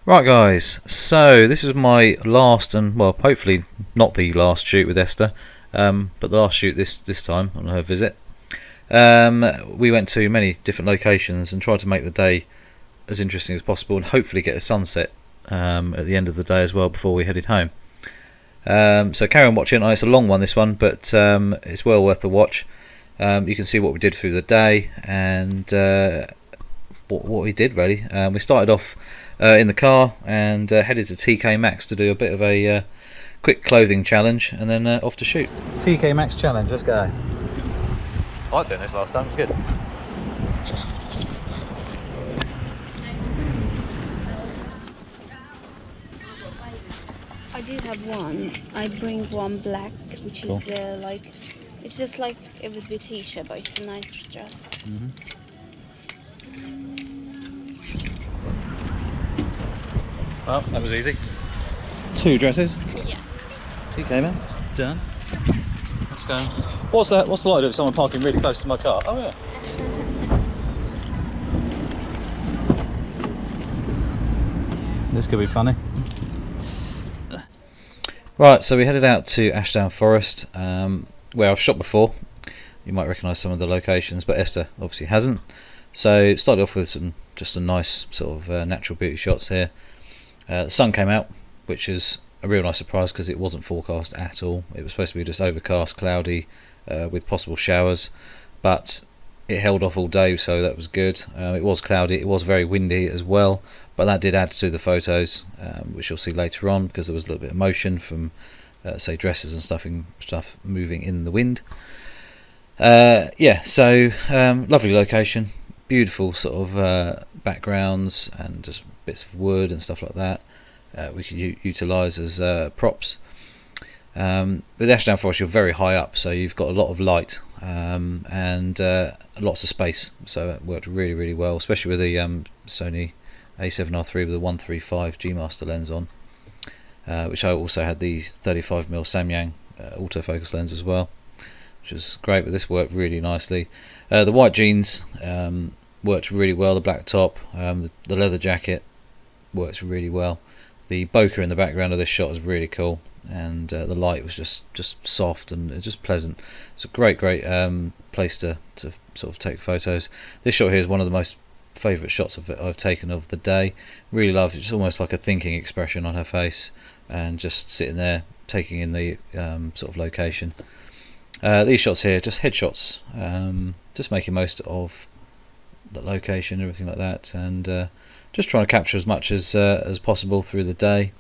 Right guys, so this is my last and, well, hopefully not the last shoot with Eszter, but the last shoot this time on her visit. We went to many different locations and tried to make the day as interesting as possible and hopefully get a sunset at the end of the day as well before we headed home. So carry on watching. It's a long one, this one, but it's well worth the watch. You can see what we did through the day and what we did really. We started off in the car and headed to TK Maxx to do a bit of a quick clothing challenge and then off to shoot. TK Maxx challenge, let's go. I liked doing this last time, it was good. I do have one. I bring one black, which cool. Is like, it's just like it would be a t-shirt, but it's a nice dress. Well, that was easy. 2 dresses. Yeah. TK Maxx, done. Let's go. What's that? What's the light of someone parking really close to my car? Oh yeah. This could be funny. Right, so we headed out to Ashdown Forest, where I've shot before. You might recognise some of the locations, but Eszter obviously hasn't. So started off with just some nice sort of natural beauty shots here. The sun came out, which is a real nice surprise because it wasn't forecast at all. It was supposed to be just overcast, cloudy, with possible showers, but it held off all day, so that was good. It was cloudy, it was very windy as well, but that did add to the photos, which you'll see later on, because there was a little bit of motion from say dresses and stuff moving in the wind. Yeah, so lovely location, beautiful sort of backgrounds and just bits of wood and stuff like that we could utilise as props. With Ashdown Forest you're very high up, so you've got a lot of light and lots of space, so it worked really well, especially with the Sony A7R3 with a 135 G Master lens on, which I also had the 35mm Samyang autofocus lens as well, which was great, but this worked really nicely. The white jeans worked really well, the black top, the leather jacket works really well. The bokeh in the background of this shot is really cool, and the light was just soft and just pleasant. It's a great place to sort of take photos. This shot here is one of the most favourite shots I've taken of the day. Really love it. It's almost like a thinking expression on her face, and just sitting there taking in the sort of location. These shots here, just headshots, just making most of the location, everything like that, and just trying to capture as much as possible through the day.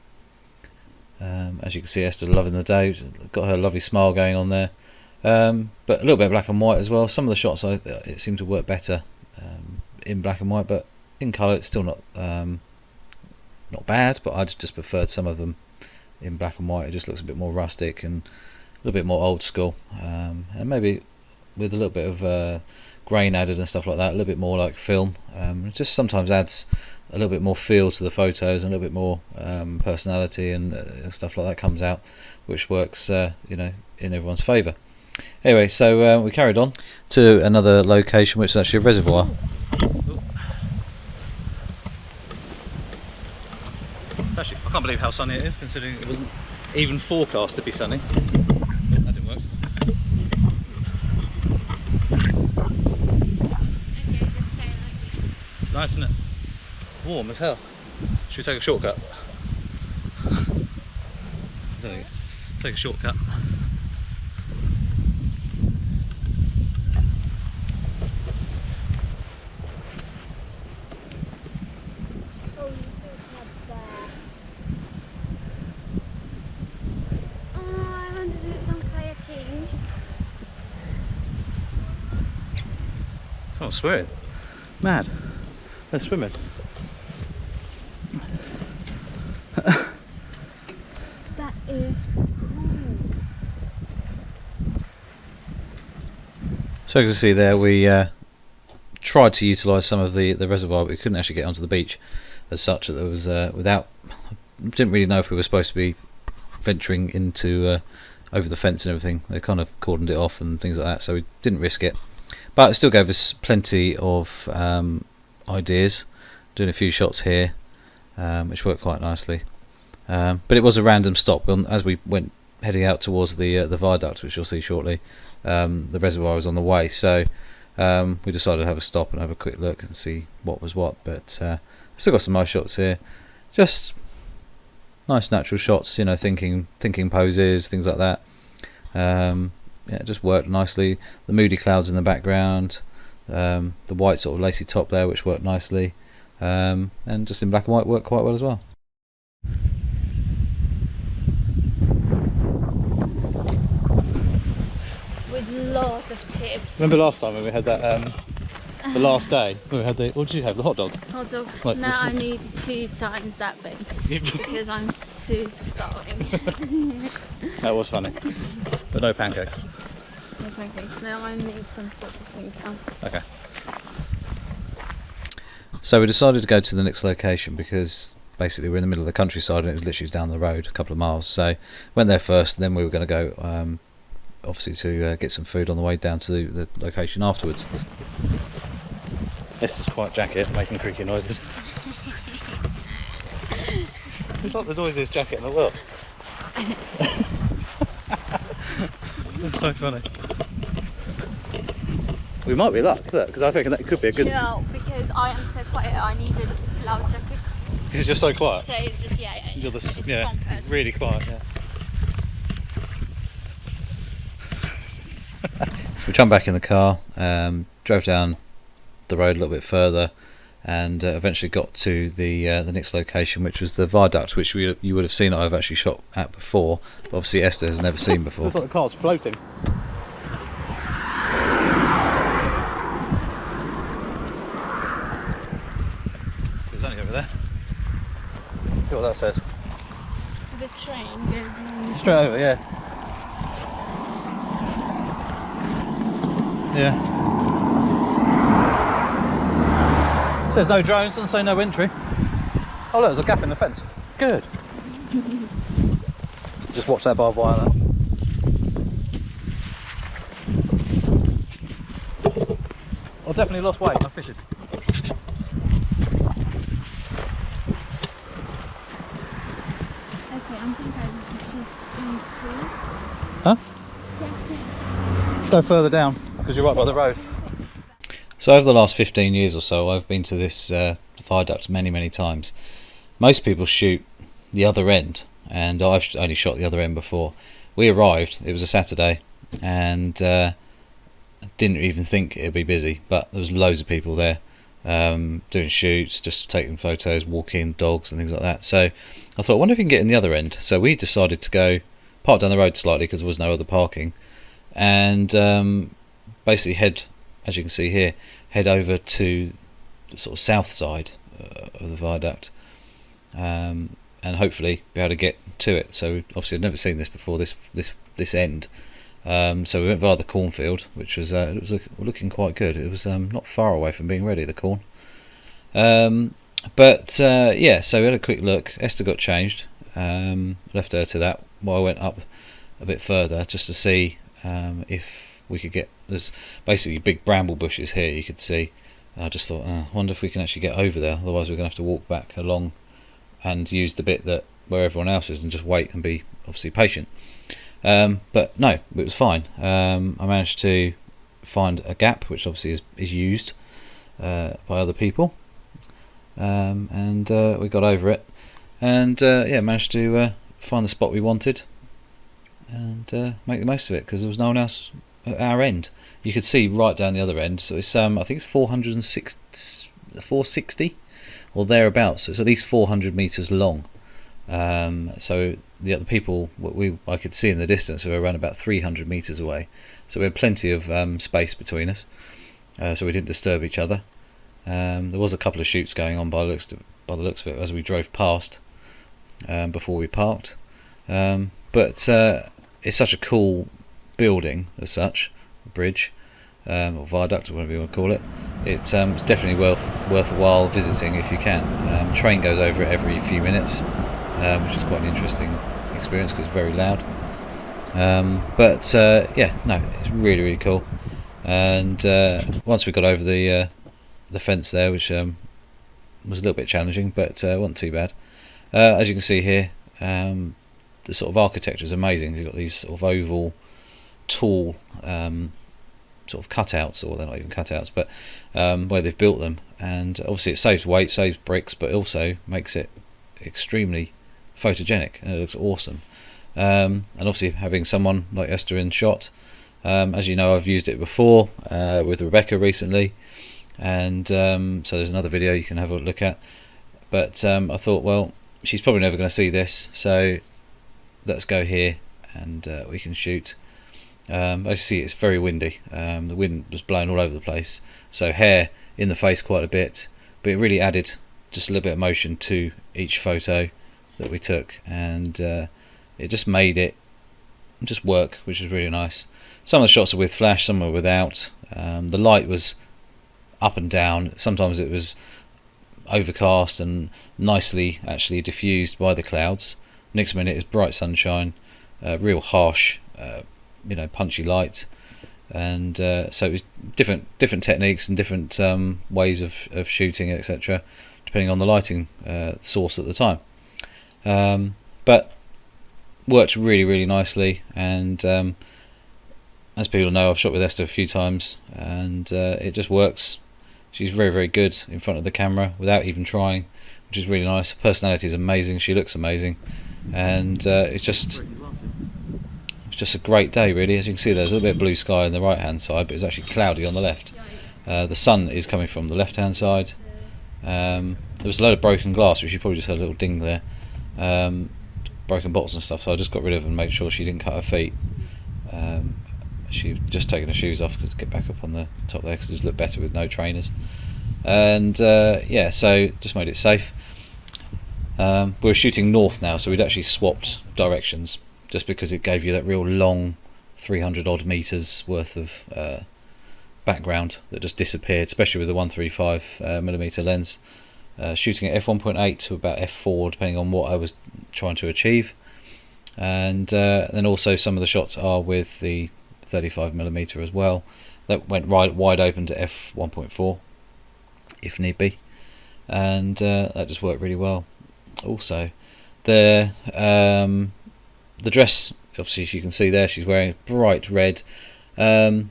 As you can see, Eszter loving the day, got her lovely smile going on there, but a little bit of black and white as well. Some of the shots it seemed to work better in black and white, but in colour it's still not bad, but I'd just preferred some of them in black and white. It just looks a bit more rustic and a little bit more old school, and maybe with a little bit of grain added and stuff like that, a little bit more like film. It just sometimes adds a little bit more feel to the photos and a little bit more personality and stuff like that comes out, which works you know, in everyone's favour. Anyway, so we carried on to another location, which is actually a reservoir. Actually, I can't believe how sunny it is, considering it wasn't even forecast to be sunny. That didn't work. It's nice, isn't it? Warm as hell. Should we take a shortcut? Take a shortcut. I want to do some kayaking. Someone's swearing. Mad. They're swimming. That is cool. So as you can see there, we tried to utilise some of the reservoir, but we couldn't actually get onto the beach as such. That there was didn't really know if we were supposed to be venturing into over the fence and everything. They kind of cordoned it off and things like that, so we didn't risk it. But it still gave us plenty of ideas. Doing a few shots here, which worked quite nicely. But it was a random stop as we went heading out towards the viaduct, which you'll see shortly. The reservoir was on the way, so we decided to have a stop and have a quick look and see what was what. But still got some nice shots here, just nice natural shots, you know, thinking poses, things like that. Yeah, it just worked nicely. The moody clouds in the background, the white sort of lacy top there, which worked nicely, and just in black and white worked quite well as well. With lots of chips. Remember last time when we had that, the last day, when we had the, what did you have, the hot dog? Hot dog. Like, now I need 2 times that big because I'm super starving. That was funny, but no pancakes. No pancakes. Now I need some sort of thing now. Okay. So we decided to go to the next location because basically we're in the middle of the countryside and it was literally down the road a couple of miles. So went there first, and then we were going to go obviously to get some food on the way down to the location afterwards. Eszter's quiet jacket making creaky noises. It's like the noisiest jacket in the world. That's so funny. We might be luck, look, because I think that could be a good... No, because I am so quiet, I need a loud jacket. Because you're so quiet? So it's just, yeah. You're it's really quiet, yeah. So we jumped back in the car, drove down the road a little bit further, and eventually got to the next location, which was the viaduct, which you would have seen I've actually shot at before, but obviously Eszter has never seen before. Looks like the car's floating. It's only over there. Let's see what that says. So the train goes Straight over, yeah. Yeah. It says no drones, doesn't say no entry. Oh look, there's a gap in the fence. Good. Just watch that barbed wire there. I definitely lost weight, I'm fishing. Okay, I'm thinking Huh? Go further down, because you're right by the road. So over the last 15 years or so, I've been to this viaduct many times. Most people shoot the other end, and I've only shot the other end before. We arrived, it was a Saturday, and didn't even think it'd be busy, but there was loads of people there doing shoots, just taking photos, walking dogs and things like that. So I thought, I wonder if we can get in the other end. So we decided to go park down the road slightly because there was no other parking, and basically head, as you can see here, head over to the sort of south side of the viaduct, and hopefully be able to get to it. So obviously I've never seen this before, this end. So we went via the cornfield, which was it was looking quite good. It was not far away from being ready, the corn. But yeah, so we had a quick look. Eszter got changed, left her to that while I went up a bit further just to see if we could get, there's basically big bramble bushes here you could see. I just thought, I wonder if we can actually get over there, otherwise we're going to have to walk back along and use the bit that where everyone else is and just wait and be obviously patient. But no, it was fine. I managed to find a gap which obviously is used by other people, and we got over it, and yeah, managed to find the spot we wanted and make the most of it, because there was no one else at our end. You could see right down the other end, so it's I think it's 460 or thereabouts, so it's at least 400 meters long. So the other people I could see in the distance were around about 300 meters away, so we had plenty of space between us, so we didn't disturb each other. There was a couple of shoots going on by the looks of it as we drove past before we parked, but it's such a cool building as such, bridge or viaduct or whatever you want to call it. It's definitely worthwhile visiting if you can. Train goes over it every few minutes, which is quite an interesting experience because it's very loud. But yeah, no, it's really cool. And once we got over the fence there, which was a little bit challenging, but wasn't too bad. As you can see here, the sort of architecture is amazing. You've got these sort of oval, tall sort of cutouts, or they're not even cutouts, but where they've built them, and obviously it saves weight, saves bricks, but also makes it extremely photogenic, and it looks awesome. And obviously having someone like Eszter in shot, as you know, I've used it before with Rebecca recently, and so there's another video you can have a look at, but I thought, well, she's probably never going to see this, so let's go here and we can shoot. As you see, it's very windy. The wind was blowing all over the place, so hair in the face quite a bit, but it really added just a little bit of motion to each photo that we took, and it just made it just work, which is really nice. Some of the shots are with flash, some are without. The light was up and down. Sometimes it was overcast and nicely actually diffused by the clouds. Next minute is bright sunshine, real harsh, punchy light, and so it was different techniques and different ways of shooting, etc., depending on the lighting source at the time. But worked really nicely, and as people know, I've shot with Eszter a few times, and it just works. She's very good in front of the camera without even trying, which is really nice. Her personality is amazing, she looks amazing, and it's just a great day really. As you can see, there's a little bit of blue sky on the right hand side, but it's actually cloudy on the left. The sun is coming from the left hand side. There was a load of broken glass, which you probably just heard a little ding there, broken bottles and stuff, so I just got rid of them and made sure she didn't cut her feet. She'd just taken her shoes off to get back up on the top there, because it just looked better with no trainers. And yeah, so just made it safe. We're shooting north now, so we'd actually swapped directions, just because it gave you that real long 300 odd meters worth of background that just disappeared, especially with the 135mm lens. Shooting at f1.8 to about f4, depending on what I was trying to achieve. And then also some of the shots are with the 35mm as well. That went wide open to f1.4 if need be, and that just worked really well. Also, the dress, obviously, as you can see there, she's wearing bright red. Eszter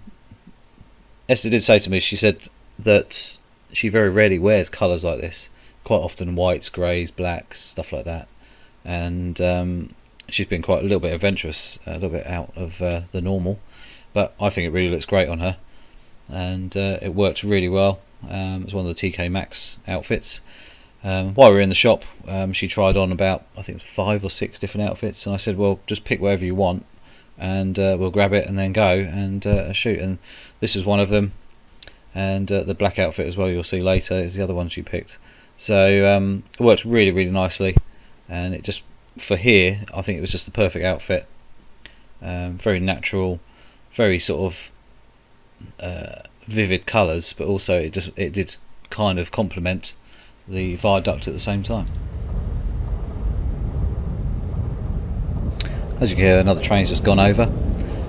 did say to me, she said that she very rarely wears colours like this, quite often whites, greys, blacks, stuff like that, and she's been quite a little bit adventurous, a little bit out of the normal, but I think it really looks great on her, and it worked really well. It's one of the TK Maxx outfits. While we were in the shop, she tried on about, I think it was 5 or 6 different outfits, and I said, well, just pick whatever you want, and we'll grab it and then go and shoot. And this is one of them, and the black outfit as well, you'll see later, is the other one she picked. So it worked really nicely, and it just, for here, I think it was just the perfect outfit. Very natural, very sort of vivid colours, but also it did kind of complement the viaduct at the same time. As you can hear, another train's just gone over.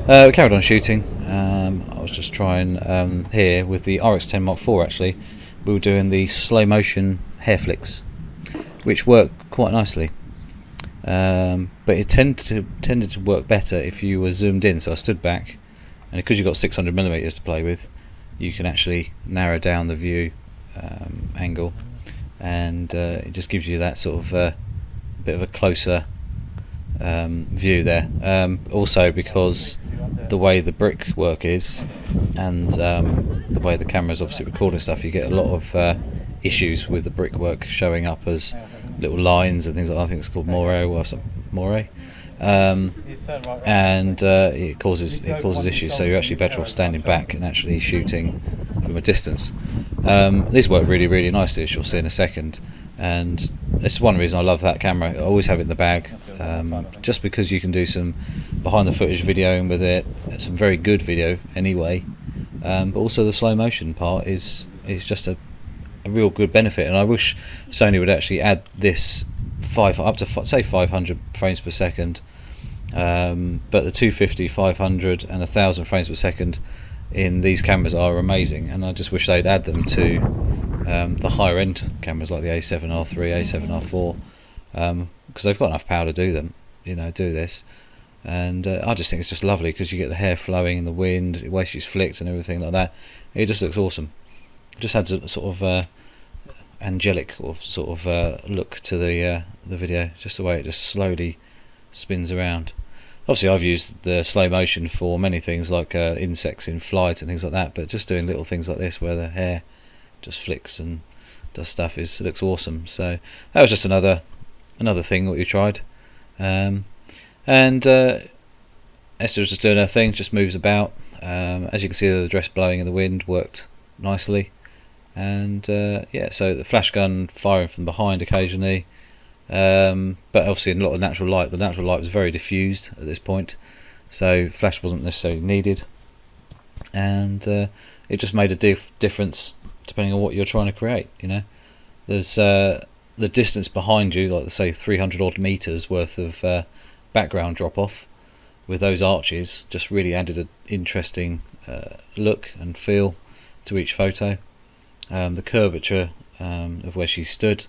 We carried on shooting. I was just trying here with the RX10 Mark IV. Actually, we were doing the slow motion hair flicks, which worked quite nicely. But it tended to work better if you were zoomed in. So I stood back, and because you've got 600mm to play with, you can actually narrow down the view angle, and it just gives you that sort of bit of a closer view there. Also, because the way the brickwork is, and the way the camera's obviously recording stuff, you get a lot of issues with the brickwork showing up as little lines and things like that. I think it's called moire or something, moire. And it causes issues, so you're actually better off standing back and actually shooting from a distance. This worked really nicely, as you'll see in a second, and it's one reason I love that camera. I always have it in the bag, just because you can do some behind the footage videoing with it, some very good video anyway, but also the slow motion part is just a real good benefit. And I wish Sony would actually add this up to say 500 frames per second, but the 250, 500 and 1000 frames per second in these cameras are amazing, and I just wish they'd add them to the higher end cameras like the A7R3, A7R4, because they've got enough power to do them, do this. And I just think it's just lovely because you get the hair flowing in the wind, the way she's flicked and everything like that. It just looks awesome. It just adds a sort of angelic or sort of look to the video, just the way it just slowly spins around. Obviously I've used the slow motion for many things like insects in flight and things like that, but just doing little things like this where the hair just flicks and does stuff looks awesome. So that was just another thing that we tried. And Esther was just doing her thing, just moves about. As you can see, the dress blowing in the wind worked nicely. And yeah, so the flash gun firing from behind occasionally, but obviously in a lot of the natural light was very diffused at this point, so flash wasn't necessarily needed. And it just made a difference depending on what you're trying to create. There's the distance behind you, like say 300 odd meters worth of background drop off with those arches, just really added an interesting look and feel to each photo. The curvature of where she stood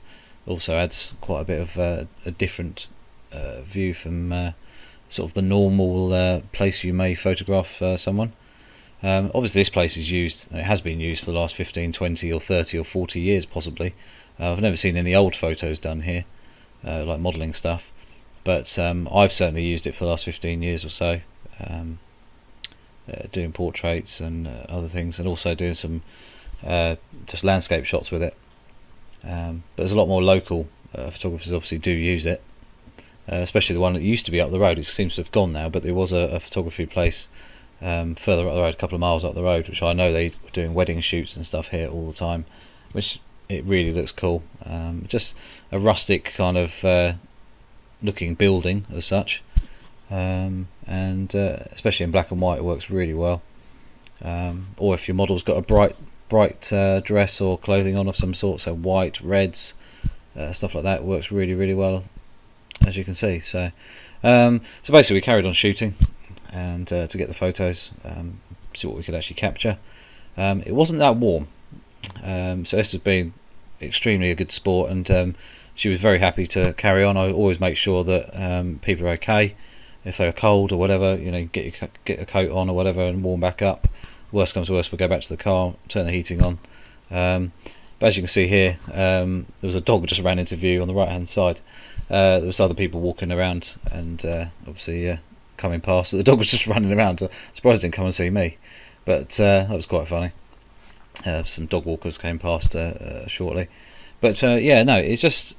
also adds quite a bit of a different view from sort of the normal place you may photograph someone. Obviously this place it has been used for the last 15, 20 or 30 or 40 years possibly. I've never seen any old photos done here, like modelling stuff, but I've certainly used it for the last 15 years or so, doing portraits and other things, and also doing some just landscape shots with it. But there's a lot more local photographers obviously do use it, especially the one that used to be up the road. It seems to have gone now, but there was a photography place further up the road, a couple of miles up the road, which I know they were doing wedding shoots and stuff here all the time, which it really looks cool. Just a rustic kind of looking building as such, and especially in black and white it works really well. Or if your model's got a bright dress or clothing on of some sort, so white, reds, stuff like that, works really, really well, as you can see. So basically we carried on shooting and to get the photos, see what we could actually capture. It wasn't that warm, so Esther's been extremely a good sport, and she was very happy to carry on. I always make sure that people are okay. If they're cold or whatever, get a coat on or whatever and warm back up. Worst comes to worst, we'll go back to the car, turn the heating on. But as you can see here, there was a dog just ran into view on the right hand side. There was other people walking around and obviously coming past, but the dog was just running around. I'm surprised it didn't come and see me, but that was quite funny. Some dog walkers came past shortly, but yeah, no, it's just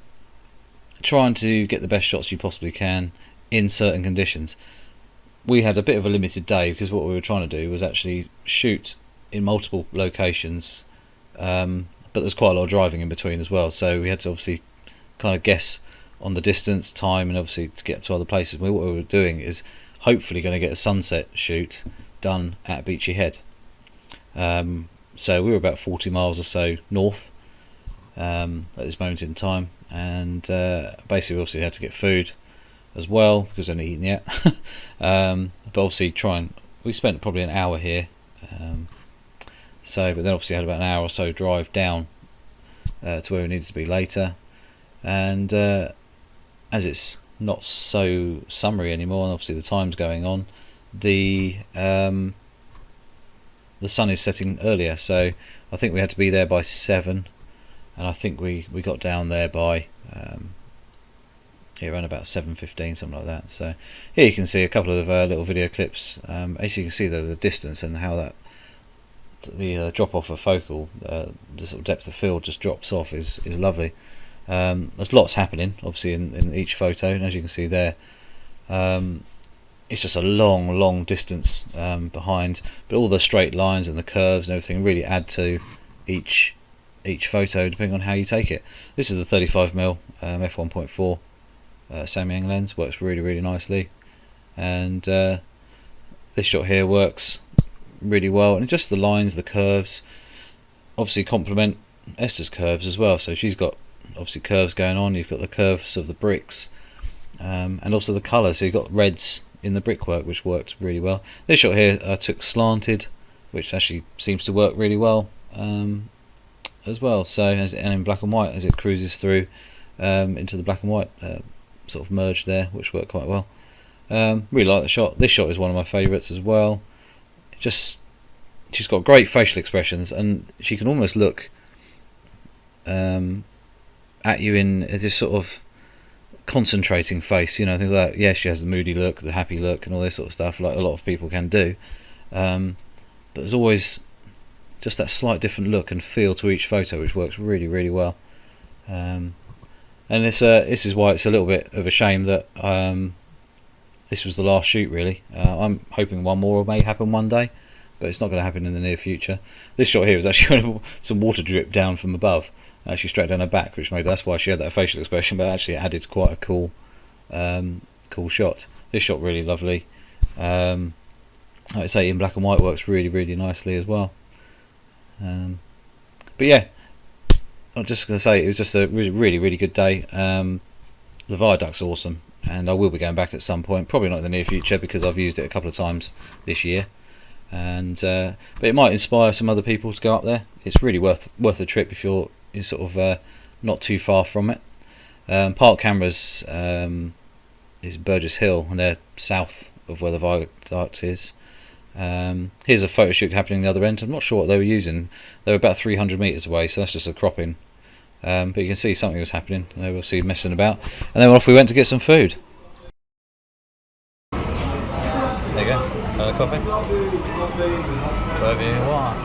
trying to get the best shots you possibly can in certain conditions. We had a bit of a limited day because what we were trying to do was actually shoot in multiple locations, but there's quite a lot of driving in between as well, so we had to obviously kind of guess on the distance, time, and obviously to get to other places. What we were doing is hopefully going to get a sunset shoot done at Beachy Head. So we were about 40 miles or so north at this moment in time, and basically we obviously had to get food as well because I hadn't eaten yet. But obviously we spent probably an hour here, but then obviously had about an hour or so drive down to where we needed to be later, and as it's not so summery anymore and obviously the time's going on, the sun is setting earlier, so I think we had to be there by 7, and I think we got down there by around about 7:15, something like that. So here you can see a couple of little video clips. As you can see the distance and how that the drop off of focal, the sort of depth of field just drops off is lovely. There's lots happening obviously in each photo, and as you can see there, it's just a long distance behind, but all the straight lines and the curves and everything really add to each photo depending on how you take it. This is the 35mm f1.4 Samyang lens, works really nicely, and this shot here works really well, and just the lines, the curves obviously complement Esther's curves as well. So she's got obviously curves going on, you've got the curves of the bricks, and also the colour, so you've got reds in the brickwork, which worked really well. This shot here I took slanted, which actually seems to work really well, as well. So and in black and white as it cruises through into the black and white sort of merge there, which worked quite well. Really like the shot. This shot is one of my favourites as well. Just she's got great facial expressions, and she can almost look at you in this sort of concentrating face, you know, things like, yeah, she has the moody look, the happy look, and all this sort of stuff, like a lot of people can do. But there's always just that slight different look and feel to each photo, which works really, really well. And this is why it's a little bit of a shame that this was the last shoot, really. I'm hoping one more may happen one day, but it's not going to happen in the near future. This shot here was actually some water drip down from above, actually straight down her back, which that's why she had that facial expression, but actually it added quite a cool shot. This shot really lovely. Like I say, in black and white works really, really nicely as well. But yeah, I'm just going to say it was just a really, really good day. The viaduct's awesome, and I will be going back at some point, probably not in the near future because I've used it a couple of times this year. And but it might inspire some other people to go up there. It's really worth a trip if you're sort of not too far from it. Park Cameras is Burgess Hill, and they're south of where the viaduct is. Here's a photo shoot happening the other end. I'm not sure what they were using. They were about 300 metres away, so that's just a cropping. But you can see something was happening. They were obviously messing about, and then off we went to get some food. There you go. Another coffee. Whatever you want.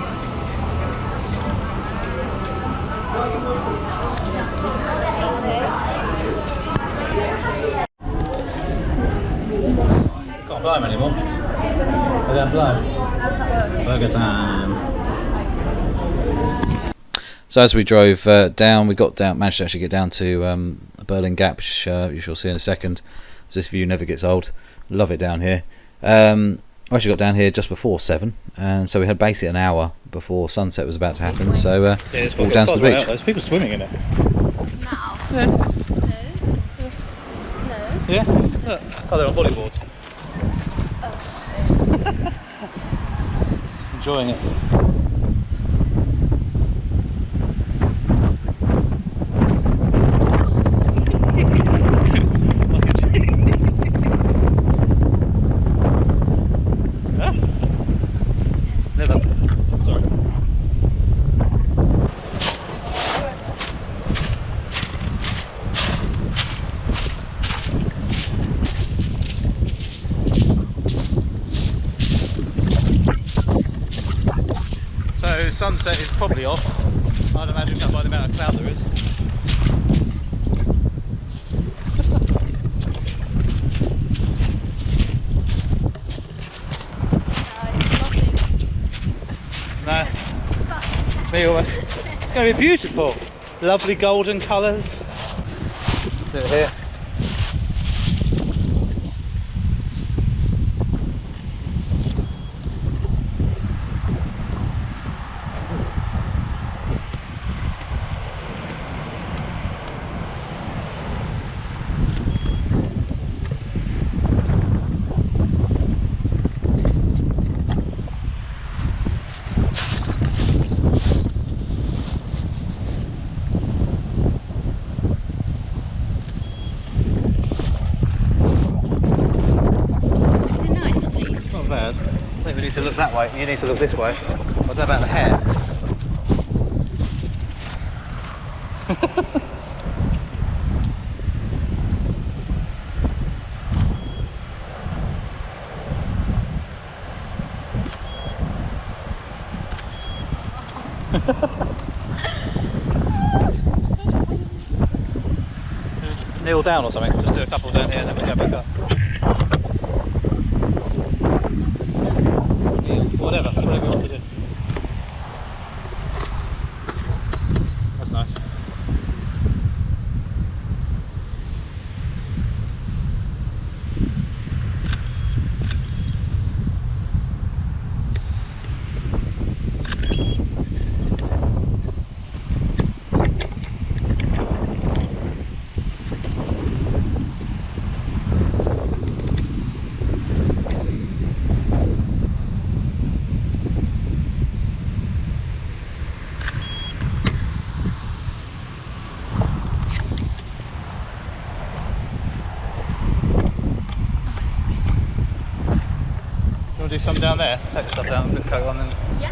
Can't blow 'em anymore. I don't blow. Burger time. So as we drove down, managed to actually get down to Berlin Gap, which you shall see in a second. This view never gets old. Love it down here. I actually got down here just before 7, and so we had basically an hour before sunset was about to happen. So walked down to the beach. There's people swimming in it. Now? Yeah. No. Yeah? Look. Oh, they're on bodyboards. Oh. Enjoying it. Never. Sorry. So sunset is probably off. I'd imagine by the amount of cloud there is. No. Me almost. It's going to be beautiful. Lovely golden colours. Do it here. Bad. I think we need to look that way, you need to look this way. What's that about the hair? Kneel down or something, just do a couple down here and then we'll go back up. Whatever you want to do. That's nice. want to do some down there? Take the stuff down, put the coat on, and Yeah.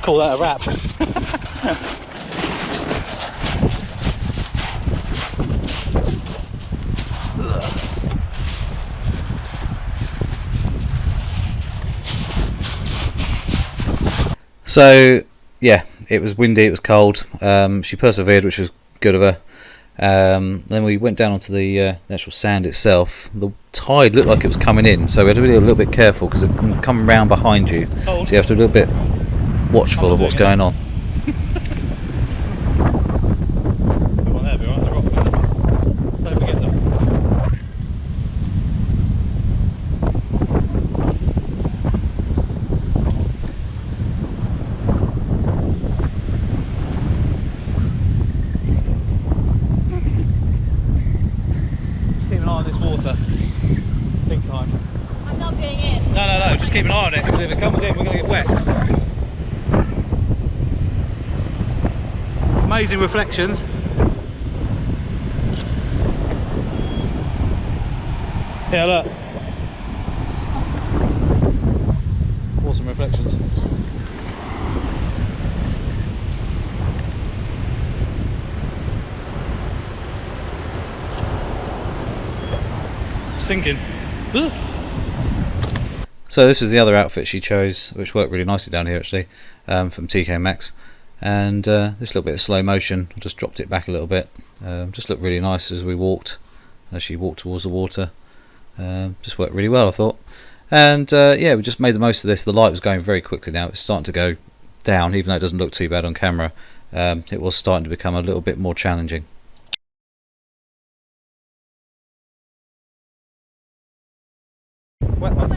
call that a wrap. So yeah, it was windy, it was cold. She persevered, which was good of her. Then we went down onto the actual sand itself. The tide looked like it was coming in, so we had to be a little bit careful because it can come round behind you. Cold. So you have to be a little bit watchful of what's going on. Come on there, be alright, the rock. Just don't forget them. Keep an eye on this water. Big time. I'm not going in. No, just keep an eye on it, because if it comes in, we're going to get wet. Amazing reflections. Yeah, look. Awesome reflections. Sinking. Ugh. So this was the other outfit she chose, which worked really nicely down here actually, from TK Maxx. And this little bit of slow motion, just dropped it back a little bit. Just looked really nice as we walked, as she walked towards the water. Just worked really well, I thought. And yeah, we just made the most of this. The light was going very quickly now. It's starting to go down, even though it doesn't look too bad on camera. It was starting to become a little bit more challenging. Wet one.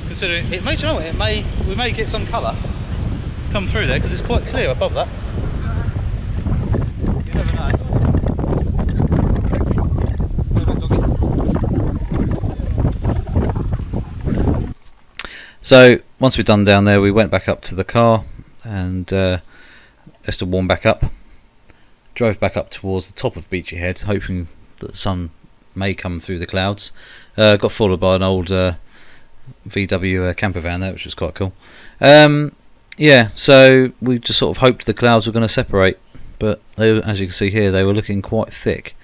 Considering it may, you know what, we may get some colour come through there because it's quite clear above that. You never know. So once we're done down there, we went back up to the car, and Eszter warmed back up. Drove back up towards the top of Beachy Head, hoping that the sun may come through the clouds. Got followed by an old VW camper van there, which was quite cool. Yeah, so we just sort of hoped the clouds were going to separate, but they, as you can see here, they were looking quite thick.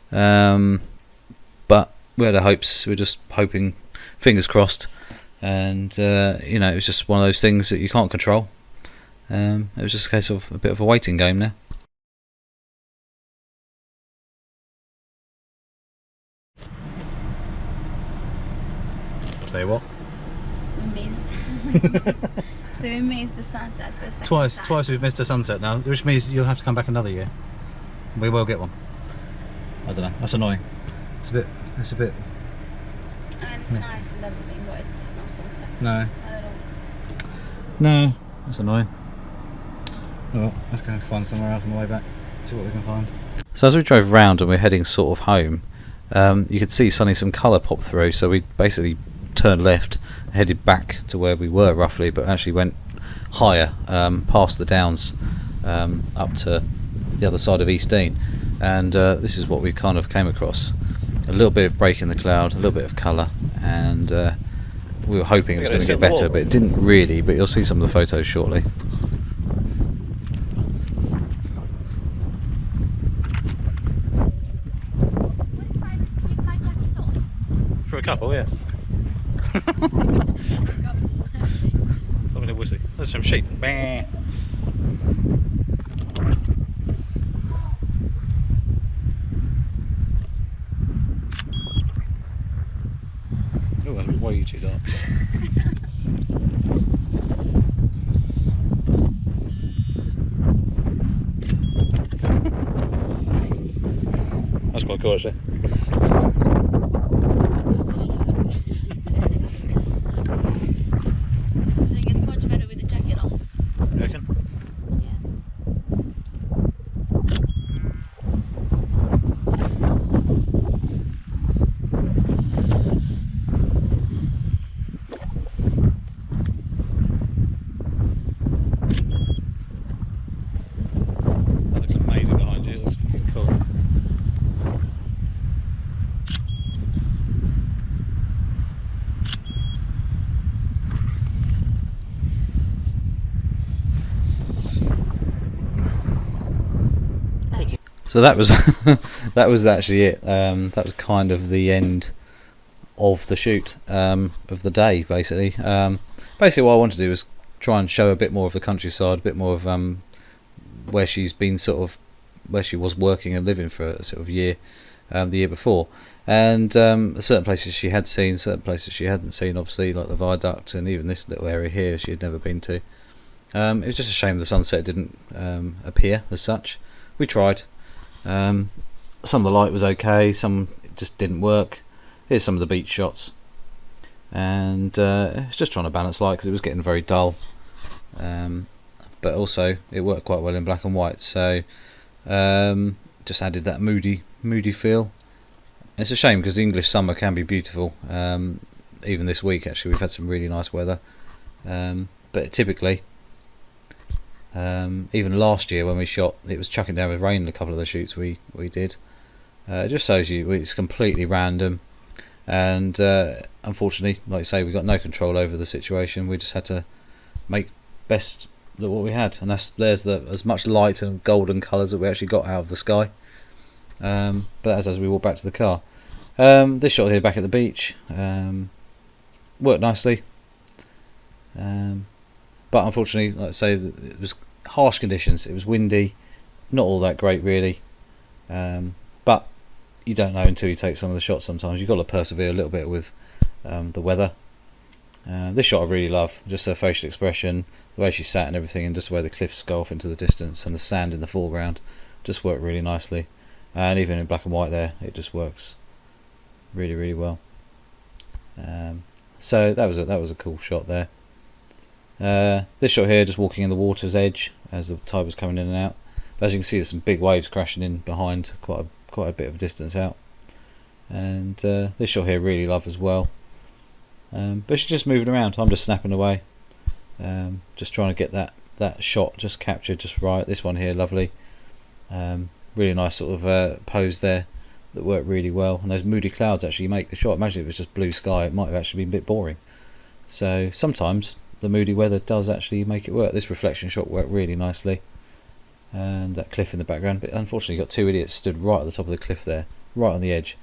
But we had our hopes. We were just hoping, fingers crossed, and you know, it was just one of those things that you can't control. It was just a case of a bit of a waiting game now. Tell you what. We missed. So we missed the sunset for a second Twice we've missed a sunset now, which means you'll have to come back another year. We will get one. I don't know. That's annoying. It's a bit. And it's nice and everything, but it's just not sunset. No. Not at all. No. That's annoying. Well, let's go and find somewhere else on the way back. See what we can find. So as we drove round and we're heading sort of home, you could see suddenly some colour pop through, so we basically turned left, headed back to where we were roughly, but actually went higher, past the downs, up to the other side of East Dean, and this is what we kind of came across. A little bit of break in the cloud, a little bit of colour, and we were hoping it was going to get better, but it didn't really, but you'll see some of the photos shortly. For a couple, yeah. Something to whistly. There's some sheep. Bah. Oh, that's way too dark. That's quite cool actually. I think it's much better with the jacket on. You reckon? That looks amazing behind you. That's fucking cool. So that was that was actually it. That was kind of the end of the shoot, of the day, basically. Basically what I wanted to do was try and show a bit more of the countryside, a bit more of where she's been, sort of where she was working and living for a sort of year, the year before, and certain places she had seen, certain places she hadn't seen, obviously, like the viaduct, and even this little area here she had never been to. It was just a shame the sunset didn't appear as such. We tried. Some of the light was okay, some just didn't work. Here's some of the beach shots, and it's just trying to balance light because it was getting very dull, but also it worked quite well in black and white, so just added that moody feel. And it's a shame because the English summer can be beautiful. Even this week actually we've had some really nice weather, but typically even last year when we shot, it was chucking down with rain in a couple of the shoots we did. It just shows you it's completely random, and unfortunately, like I say, we got no control over the situation. We just had to make best of what we had, and there's as much light and golden colours that we actually got out of the sky. But as we walk back to the car, this shot here back at the beach worked nicely, but unfortunately, like I say, it was harsh conditions. It was windy, not all that great really, but you don't know until you take some of the shots. Sometimes you've got to persevere a little bit with the weather. This shot I really love, just her facial expression, the way she sat and everything, and just the way the cliffs go off into the distance and the sand in the foreground just worked really nicely. And even in black and white there, it just works really well. So that was a cool shot there. This shot here, just walking in the water's edge as the tide was coming in and out. But as you can see, there's some big waves crashing in behind, quite a bit of distance out. And this shot here, really love as well. But she's just moving around. I'm just snapping away, just trying to get that shot just captured just right. This one here, lovely. Really nice sort of pose there that worked really well. And those moody clouds actually make the shot. Imagine if it was just blue sky, it might have actually been a bit boring. So sometimes the moody weather does actually make it work. This reflection shot worked really nicely, and that cliff in the background. But unfortunately, you've got two idiots stood right at the top of the cliff there, right on the edge.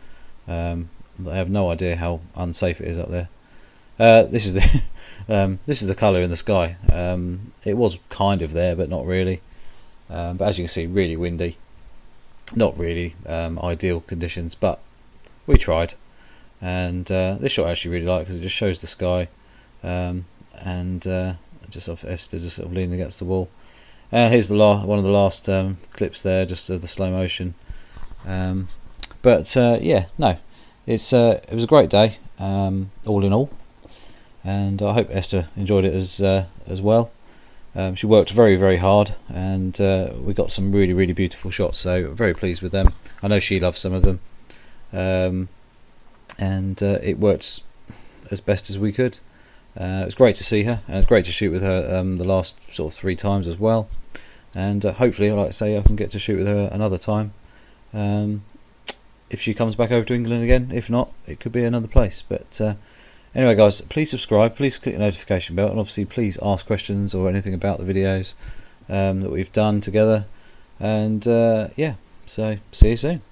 They have no idea how unsafe it is up there. This is the this is the colour in the sky. It was kind of there, but not really. But as you can see, really windy. Not really ideal conditions, but we tried. And this shot I actually really like because it just shows the sky, and just sort of Eszter just sort of leaning against the wall. And here's one of the last clips there, just of the slow motion. But yeah, no, it was a great day, all in all, and I hope Eszter enjoyed it as well. She worked very hard, and we got some really beautiful shots, so very pleased with them. I know she loves some of them, and it worked as best as we could. It was great to see her, and it's great to shoot with her the last sort of 3 times as well, and hopefully, like I say, I can get to shoot with her another time if she comes back over to England again. If not, it could be another place. But anyway guys, please subscribe, please click the notification bell, and obviously please ask questions or anything about the videos that we've done together. And yeah, so see you soon.